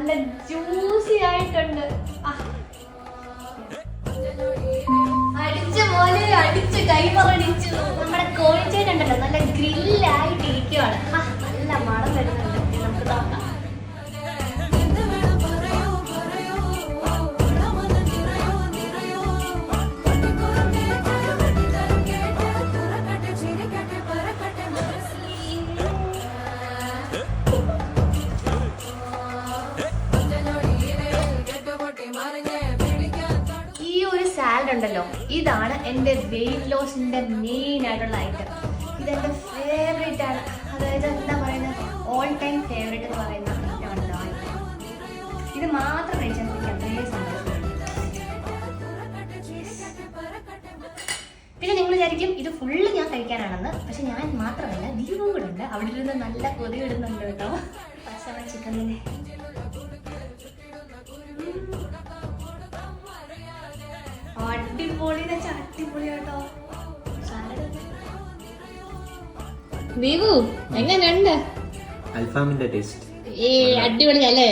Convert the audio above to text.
നല്ല ജ്യൂസി ആയിട്ടുണ്ട്. അടിച്ച് മോനെ അടിച്ച് കൈമറടിച്ചു. നമ്മുടെ കോഴിച്ചേനുണ്ടല്ലോ നല്ല ഗ്രില്ലായിട്ട് ഇരിക്കുവാണ്. നല്ല മണം വരുന്നുണ്ട്. നമുക്ക് നോക്കാം. സാലഡ് ഉണ്ടല്ലോ, ഇതാണ് എൻ്റെ വെയിറ്റ് ലോസിന്റെ മെയിൻ ആയിട്ടുള്ള ഐറ്റം. ഇതെന്റെ ഫേവറേറ്റ് ആണ്. അതായത് എന്താ പറയുന്നത്, ഓൾ ടൈം ഫേവറേറ്റ് എന്ന് പറയുന്ന ഐറ്റമാണ്. ഇത് മാത്രം കഴിച്ചാൽ എനിക്ക് അത്രയും സന്തോഷമുണ്ട്. പിന്നെ നിങ്ങൾ വിചാരിക്കും ഇത് ഫുള്ള് ഞാൻ കഴിക്കാനാണെന്ന്. പക്ഷെ ഞാൻ മാത്രമല്ല, ദീപം കൂടെ ഉണ്ട്. അവിടെ ഇരുന്ന് നല്ല കൊതി ഇടുന്നുണ്ട് കേട്ടോ. പച്ചമ ചിക്കനിനെ അടിപൊളി അടിപൊളി കേട്ടോ. ദീപു എങ്ങനെയുണ്ട്? അൽഫാമിന്റെ ടേസ്റ്റ് അടിപൊളി അല്ലേ?